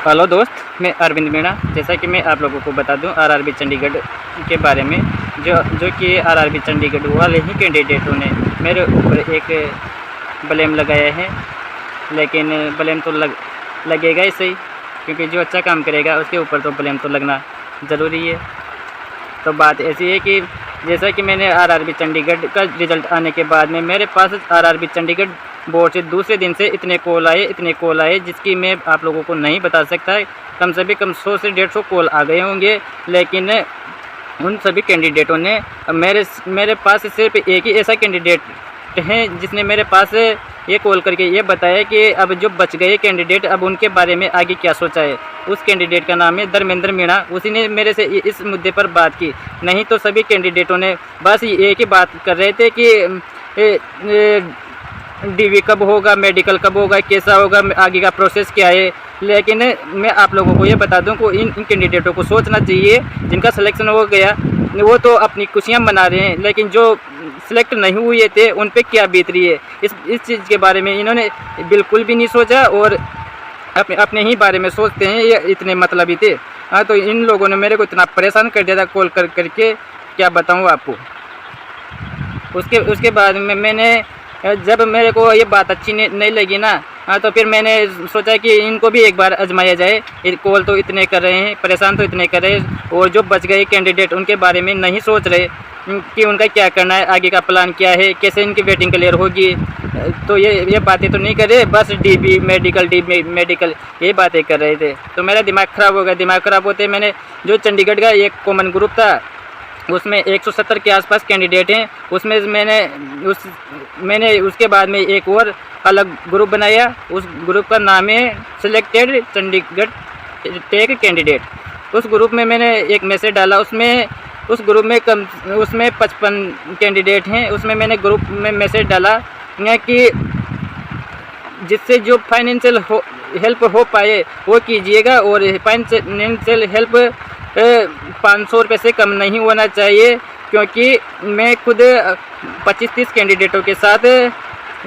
Hello दोस्त, मैं अरविंद मीणा। जैसा कि मैं आप लोगों को बता दूं आरआरबी चंडीगढ़ के बारे में, जो कि आरआरबी चंडीगढ़ वाले ही कैंडिडेटों ने मेरे ऊपर एक ब्लेम लगाया है। लेकिन ब्लेम तो लगेगा ही सही, क्योंकि जो अच्छा काम करेगा उसके ऊपर तो ब्लेम तो लगना ज़रूरी है। तो बात ऐसी है कि जैसा कि मैंने आरआरबी चंडीगढ़ का रिज़ल्ट आने के बाद में मेरे पास आरआरबी चंडीगढ़ बोर्ड से दूसरे दिन से इतने कॉल आए जिसकी मैं आप लोगों को नहीं बता सकता। कम से कम 100 से 150 कॉल आ गए होंगे। लेकिन उन सभी कैंडिडेटों ने मेरे पास सिर्फ एक ही ऐसा कैंडिडेट है जिसने मेरे पास ये कॉल करके ये बताया कि अब जो बच गए कैंडिडेट अब उनके बारे में आगे क्या सोचा है। उस कैंडिडेट का नाम है धर्मेंद्र मीणा। उसी ने मेरे से इस मुद्दे पर बात की। नहीं तो सभी कैंडिडेटों ने बस एक ही बात कर रहे थे कि डीवी कब होगा, मेडिकल कब होगा, कैसा होगा, आगे का प्रोसेस क्या है। लेकिन मैं आप लोगों को ये बता दूं कि इन कैंडिडेटों को सोचना चाहिए। जिनका सिलेक्शन हो गया वो तो अपनी खुशियां मना रहे हैं, लेकिन जो सिलेक्ट नहीं हुए थे उन पे क्या बीत रही है इस चीज़ के बारे में इन्होंने बिल्कुल भी नहीं सोचा और अपने ही बारे में सोचते हैं। ये इतने मतलबी थे। हाँ, तो इन लोगों ने मेरे को इतना परेशान कर दिया था कॉल करके, क्या बताऊँ आपको। उसके बाद में मैंने जब मेरे को ये बात अच्छी नहीं लगी ना, हाँ, तो फिर मैंने सोचा कि इनको भी एक बार आजमाया जाए। कॉल तो इतने कर रहे हैं, परेशान तो इतने कर रहे हैं, और जो बच गए कैंडिडेट उनके बारे में नहीं सोच रहे कि उनका क्या करना है, आगे का प्लान क्या है, कैसे इनकी वेटिंग क्लियर होगी। तो ये बातें तो नहीं कर रहे, बस डी मेडिकल ये बातें कर रहे थे। तो मेरा दिमाग ख़राब हो गया। दिमाग ख़राब होते मैंने जो चंडीगढ़ का एक कॉमन ग्रुप था उसमें 170 के आसपास कैंडिडेट हैं। उसमें मैंने उसके बाद में एक और अलग ग्रुप बनाया। उस ग्रुप का नाम है सिलेक्टेड चंडीगढ़ टेक कैंडिडेट। उस ग्रुप में मैंने एक मैसेज डाला। उस ग्रुप में 55 कैंडिडेट हैं। उसमें मैंने ग्रुप में मैसेज डाला कि जिससे जो फाइनेंशियल हेल्प हो पाए वो कीजिएगा, और फाइनेंशियल हेल्प 500 रुपये से कम नहीं होना चाहिए, क्योंकि मैं खुद 25-30 कैंडिडेटों के साथ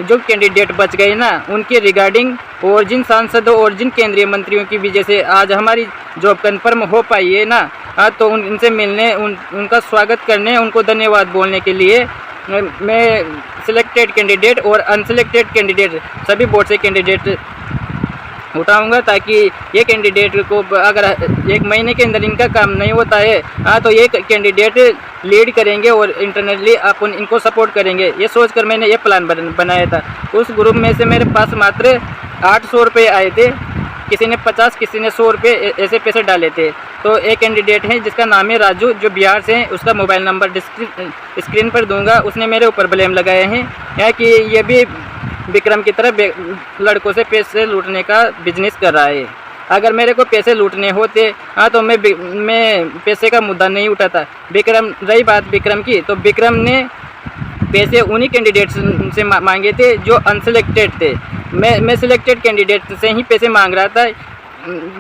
जो कैंडिडेट बच गए ना उनके रिगार्डिंग, और जिन सांसदों और जिन केंद्रीय मंत्रियों की वजह से आज हमारी जॉब कन्फर्म हो पाई है ना, तो उनसे मिलने, उनका स्वागत करने, उनको धन्यवाद बोलने के लिए मैं सिलेक्टेड कैंडिडेट और अनसिलेक्टेड कैंडिडेट सभी बोर्ड से कैंडिडेट उठाऊंगा, ताकि ये कैंडिडेट को अगर 1 महीने के अंदर इनका काम नहीं होता है, हाँ, तो ये कैंडिडेट लीड करेंगे और इंटरनली अपन इनको सपोर्ट करेंगे। ये सोचकर मैंने ये प्लान बनाया था। उस ग्रुप में से मेरे पास मात्र 800 रुपये आए थे। किसी ने 50, किसी ने 100 रुपये ऐसे पैसे डाले थे। तो एक कैंडिडेट है जिसका नाम है राजू, जो बिहार से है। उसका मोबाइल नंबर स्क्रीन पर दूंगा। उसने मेरे ऊपर ब्लेम लगाए हैं कि ये भी विक्रम की तरह लड़कों से पैसे लूटने का बिजनेस कर रहा है। अगर मेरे को पैसे लूटने होते, हाँ, तो मैं पैसे का मुद्दा नहीं उठाता। रही बात विक्रम की, तो विक्रम ने पैसे उन्हीं कैंडिडेट से मांगे थे जो अनसिलेक्टेड थे। मैं सिलेक्टेड कैंडिडेट से ही पैसे मांग रहा था।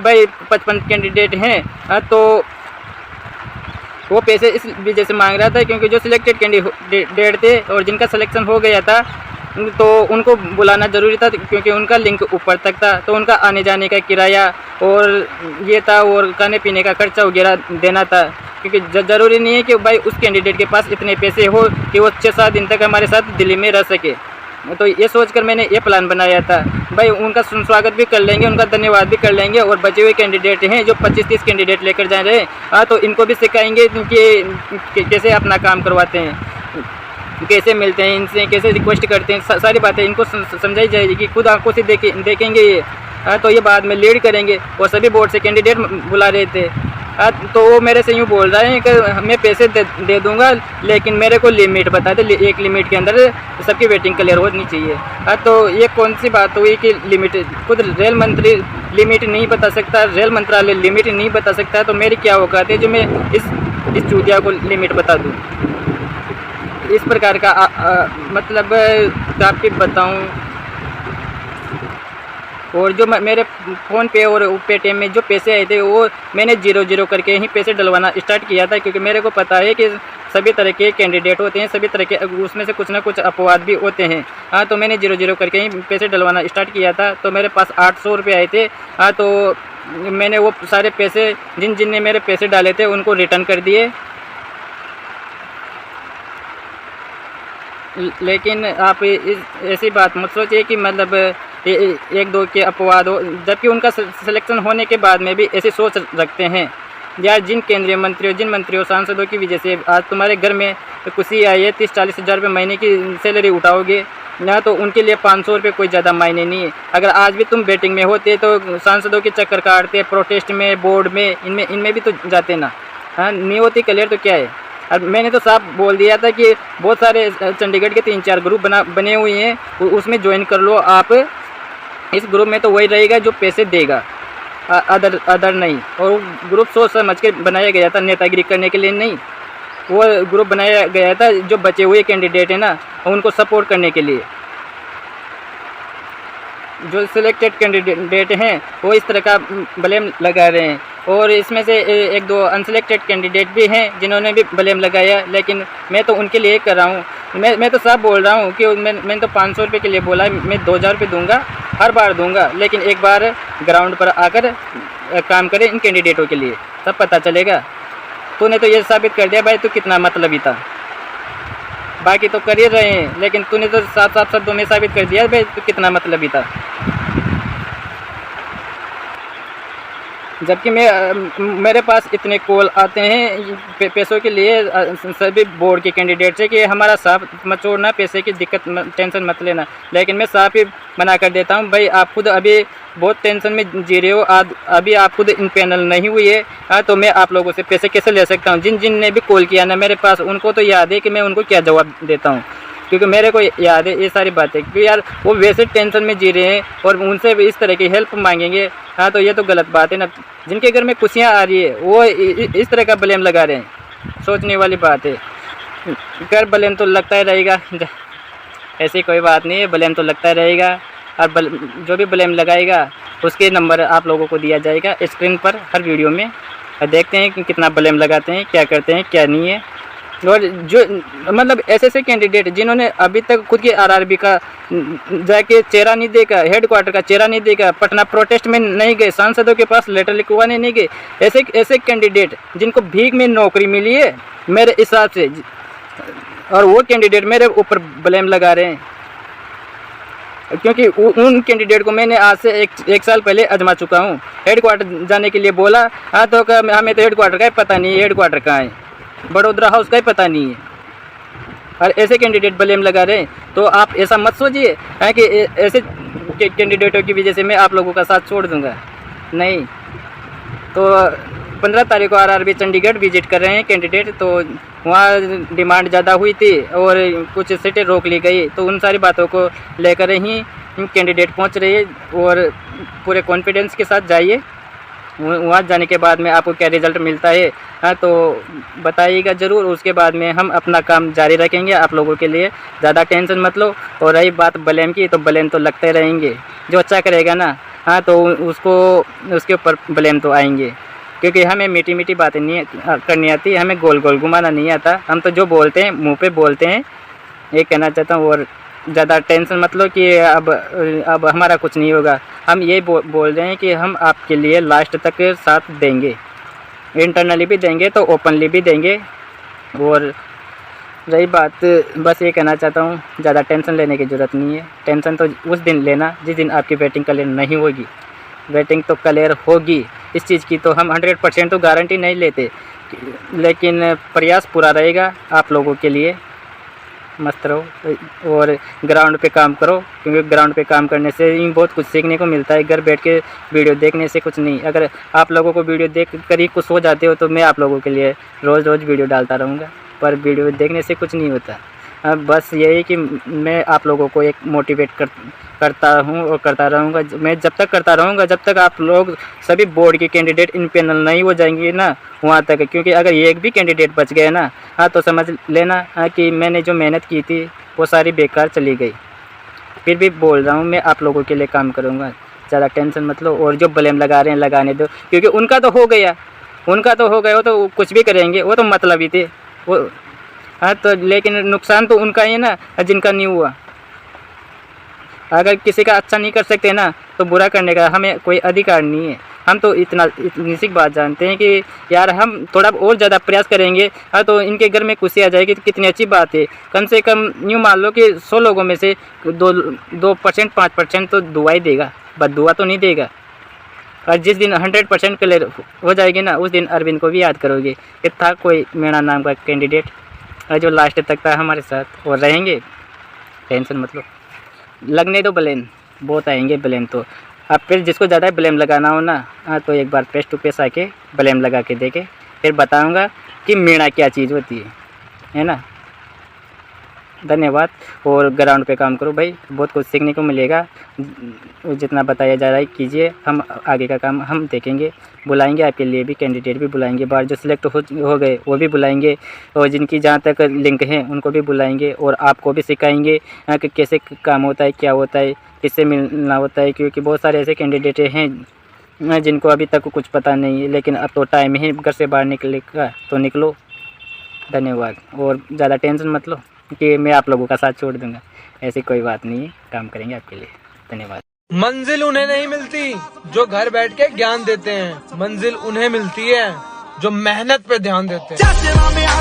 भाई 55 कैंडिडेट हैं, तो वो पैसे इस वजह से मांग रहा था क्योंकि जो सिलेक्टेड कैंडिडेट थे और जिनका सिलेक्शन हो गया था तो उनको बुलाना ज़रूरी था, क्योंकि उनका लिंक ऊपर तक था। तो उनका आने जाने का किराया और ये था, और खाने पीने का खर्चा वगैरह देना था, क्योंकि ज़रूरी नहीं है कि भाई उस कैंडिडेट के पास इतने पैसे हो कि वो 6-7 दिन तक हमारे साथ दिल्ली में रह सके। तो ये सोचकर मैंने ये प्लान बनाया था। भाई उनका स्वागत भी कर लेंगे, उनका धन्यवाद भी कर लेंगे, और बचे हुए कैंडिडेट हैं जो 25-30 कैंडिडेट लेकर जा रहे हैं, हाँ, तो इनको भी सिखाएंगे कि कैसे अपना काम करवाते हैं, कैसे मिलते हैं इनसे, कैसे रिक्वेस्ट करते हैं। सारी बातें इनको समझाई जाएगी कि खुद आंखों से देखेंगे ये, हाँ, तो ये बाद में लीड करेंगे। और सभी बोर्ड से कैंडिडेट बुला रहे थे, हाँ, तो वो मेरे से यूँ बोल रहे हैं कि मैं पैसे दे दूंगा, लेकिन मेरे को लिमिट बता दे, एक लिमिट के अंदर सबकी वेटिंग क्लियर होनी चाहिए। हाँ, तो ये कौन सी बात हुई कि लिमिट, खुद रेल मंत्री लिमिट नहीं बता सकता, रेल मंत्रालय लिमिट नहीं बता सकता, तो मेरी क्या औकात है जो मैं इस चूतिया को लिमिट बता दूँ। इस प्रकार का मतलब आपके बताऊं। और जो मेरे फ़ोन पे और पेटीएम में जो पैसे आए थे वो मैंने 0 करके ही पैसे डलवाना स्टार्ट किया था, क्योंकि मेरे को पता है कि सभी तरह के कैंडिडेट होते हैं, सभी तरह के उसमें से कुछ ना कुछ अपवाद भी होते हैं। हाँ, तो मैंने 0 करके ही पैसे डलवाना स्टार्ट किया था। तो मेरे पास 800 रुपये आए थे। हाँ, तो मैंने वो सारे पैसे जिन जिन ने मेरे पैसे डाले थे उनको रिटर्न कर दिए। लेकिन आप ऐसी बात मत सोचिए कि मतलब एक दो के अपवाद हो, जबकि उनका सिलेक्शन होने के बाद में भी ऐसी सोच रखते हैं। यार जिन केंद्रीय मंत्रियों, जिन मंत्रियों, सांसदों की वजह से आज तुम्हारे घर में खुशी आई है, 30-40 हज़ार रुपये महीने की सैलरी उठाओगे ना, तो उनके लिए 500 रुपये कोई ज़्यादा मायने नहीं है। अगर आज भी तुम बैटिंग में होते तो सांसदों के चक्कर काटते, प्रोटेस्ट में, बोर्ड में, इनमें भी तो जाते ना। हाँ, नहीं होती क्लियर तो क्या है। अब मैंने तो साफ बोल दिया था कि बहुत सारे चंडीगढ़ के 3-4 ग्रुप बने हुए हैं, उसमें ज्वाइन कर लो आप। इस ग्रुप में तो वही रहेगा जो पैसे देगा, अदर नहीं। और ग्रुप सोच समझ के बनाया गया था, नेतागिरी करने के लिए नहीं। वो ग्रुप बनाया गया था जो बचे हुए कैंडिडेट हैं ना, उनको सपोर्ट करने के लिए। जो सिलेक्टेड कैंडिडेट हैं वो इस तरह का ब्लेम लगा रहे हैं, और इसमें से एक दो अनसिलेक्टेड कैंडिडेट भी हैं जिन्होंने भी ब्लेम लगाया। लेकिन मैं तो उनके लिए कर रहा हूँ। मैं तो साफ बोल रहा हूँ कि मैंने तो 500 रुपये के लिए बोला है, मैं 2000 रुपये दूँगा, हर बार दूँगा। लेकिन एक बार ग्राउंड पर आकर काम करें इन कैंडिडेटों के लिए, तब पता चलेगा। तूने तो ये साबित कर दिया भाई तू कितना मतलबी था। बाकी तो कर ही रहे हैं, लेकिन तूने तो साफ शब्दों में साबित कर दिया भाई तू कितना मतलबी था। जबकि मेरे पास इतने कॉल आते हैं पैसों के लिए सभी बोर्ड के कैंडिडेट से कि हमारा साफ मत छोड़ना, पैसे की दिक्कत टेंशन मत लेना। लेकिन मैं साफ ही मना कर देता हूं, भाई आप खुद अभी बहुत टेंशन में जी रहे हो, अभी आप खुद इन पैनल नहीं हुई है तो मैं आप लोगों से पैसे कैसे ले सकता हूं। जिन जिन ने भी कॉल किया ना मेरे पास, उनको तो याद है कि मैं उनको क्या जवाब देता हूँ, क्योंकि मेरे को याद है ये सारी बातें। क्योंकि यार वो वैसे टेंशन में जी रहे हैं और उनसे भी इस तरह की हेल्प मांगेंगे, हाँ तो ये तो गलत बात है ना। जिनके घर में खुशियाँ आ रही है वो इस तरह का ब्लेम लगा रहे हैं, सोचने वाली बात है। घर ब्लेम तो लगता ही रहेगा, ऐसी कोई बात नहीं है, ब्लेम तो लगता ही रहेगा। और जो भी ब्लेम लगाएगा उसके नंबर आप लोगों को दिया जाएगा स्क्रीन पर हर वीडियो में। देखते हैं कि कितना ब्लेम लगाते हैं, क्या करते हैं, क्या नहीं है। और जो मतलब ऐसे कैंडिडेट जिन्होंने अभी तक खुद के आरआरबी का जाके चेहरा नहीं देखा, हेडक्वार्टर का चेहरा नहीं देखा, पटना प्रोटेस्ट में नहीं गए, सांसदों के पास लेटर लिखवाने नहीं गए, ऐसे कैंडिडेट जिनको भीख में नौकरी मिली है मेरे हिसाब से, और वो कैंडिडेट मेरे ऊपर ब्लेम लगा रहे हैं। क्योंकि उन कैंडिडेट को मैंने आज से एक साल पहले आजमा चुका हूँ। हेडक्वार्टर जाने के लिए बोला, हाँ तो हमें तो हेडक्वार्टर का ही पता नहीं है, हेडक्वार्टर कहाँ है, बड़ोदरा हाउस का ही पता नहीं है। और ऐसे कैंडिडेट ब्लेम लगा रहे हैं, तो आप ऐसा मत सोचिए कि ऐसे कैंडिडेटों की वजह से मैं आप लोगों का साथ छोड़ दूंगा, नहीं। तो 15 तारीख को आरआरबी चंडीगढ़ विजिट कर रहे हैं कैंडिडेट, तो वहाँ डिमांड ज़्यादा हुई थी और कुछ सीटें रोक ली गई, तो उन सारी बातों को लेकर ही कैंडिडेट पहुँच रहे हैं। और पूरे कॉन्फिडेंस के साथ जाइए, वहाँ जाने के बाद में आपको क्या रिज़ल्ट मिलता है हाँ तो बताइएगा ज़रूर। उसके बाद में हम अपना काम जारी रखेंगे आप लोगों के लिए, ज़्यादा टेंशन मत लो। और रही बात ब्लेम की, तो ब्लेम तो लगते रहेंगे, जो अच्छा करेगा ना हाँ तो उसके ऊपर ब्लेम तो आएंगे। क्योंकि हमें मीठी मीठी बातें नहीं करनी आती, हमें गोल गोल घुमाना नहीं आता। हम तो जो बोलते हैं मुँह पे बोलते हैं, ये कहना चाहता हूँ। और ज़्यादा टेंशन मत लो कि अब हमारा कुछ नहीं होगा। हम ये बोल रहे हैं कि हम आपके लिए लास्ट तक साथ देंगे, इंटरनली भी देंगे तो ओपनली भी देंगे। और रही बात, बस ये कहना चाहता हूँ, ज़्यादा टेंशन लेने की ज़रूरत नहीं है। टेंशन तो उस दिन लेना जिस दिन आपकी वेटिंग क्लियर नहीं होगी। वेटिंग तो क्लियर होगी, इस चीज़ की तो हम 100% तो गारंटी नहीं लेते, लेकिन प्रयास पूरा रहेगा आप लोगों के लिए। मस्त रहो और ग्राउंड पे काम करो, क्योंकि ग्राउंड पे काम करने से ही बहुत कुछ सीखने को मिलता है। घर बैठ के वीडियो देखने से कुछ नहीं। अगर आप लोगों को वीडियो देख कर ही कुछ हो जाते हो तो मैं आप लोगों के लिए रोज़ वीडियो डालता रहूँगा, पर वीडियो देखने से कुछ नहीं होता। बस यही कि मैं आप लोगों को एक मोटिवेट करता हूँ और करता रहूँगा। मैं जब तक करता रहूँगा जब तक आप लोग सभी बोर्ड के कैंडिडेट इन पैनल नहीं हो जाएंगे ना, वहाँ तक। क्योंकि अगर एक भी कैंडिडेट बच गए ना हाँ तो समझ लेना कि मैंने जो मेहनत की थी वो सारी बेकार चली गई। फिर भी बोल रहा हूँ, मैं आप लोगों के लिए काम करूँगा, ज़्यादा टेंशन मत लो। और जो ब्लेम लगा रहे हैं लगाने दो, क्योंकि उनका तो हो गया, वो तो कुछ भी करेंगे, वो तो मतलब ही थे वो हाँ तो। लेकिन नुकसान तो उनका ही है ना जिनका नहीं हुआ। अगर किसी का अच्छा नहीं कर सकते ना तो बुरा करने का हमें कोई अधिकार नहीं है। हम तो इतनी सी बात जानते हैं कि यार हम थोड़ा और ज़्यादा प्रयास करेंगे तो इनके घर में खुशी आ जाएगी, तो कितनी अच्छी बात है। कम से कम यूँ मान लो कि 100 लोगों में से 2% 5% तो दुआ ही देगा, बस दुआ तो नहीं देगा। और जिस दिन 100% क्लियर हो जाएगी ना, उस दिन अरविंद को भी याद करोगे कि था कोई मीणा नाम का कैंडिडेट जो लास्ट तक था हमारे साथ, और रहेंगे, टेंशन मत लो। लगने दो ब्लेम, बहुत आएंगे ब्लेम तो। अब फिर जिसको ज़्यादा ब्लेम लगाना हो ना तो एक बार फेस टू फेस आके ब्लेम लगा के देखे, फिर बताऊंगा कि मीणा क्या चीज़ होती है ना। धन्यवाद। और ग्राउंड पे काम करो भाई, बहुत कुछ सीखने को मिलेगा। जितना बताया जा रहा है कीजिए, हम आगे का काम हम देखेंगे। बुलाएंगे आपके लिए भी कैंडिडेट भी बुलाएंगे, बाहर जो सिलेक्ट हो गए वो भी बुलाएंगे, और जिनकी जहाँ तक लिंक है उनको भी बुलाएंगे, और आपको भी सिखाएंगे कि कैसे काम होता है, क्या होता है, किससे मिलना होता है। क्योंकि बहुत सारे ऐसे कैंडिडेट हैं जिनको अभी तक कुछ पता नहीं है, लेकिन अब तो टाइम ही घर से बाहर निकलेगा तो निकलो। धन्यवाद। और ज़्यादा टेंशन मत लो कि मैं आप लोगों का साथ छोड़ दूंगा, ऐसी कोई बात नहीं है, काम करेंगे आपके लिए। धन्यवाद। मंजिल उन्हें नहीं मिलती जो घर बैठ के ज्ञान देते हैं, मंजिल उन्हें मिलती है जो मेहनत पे ध्यान देते हैं।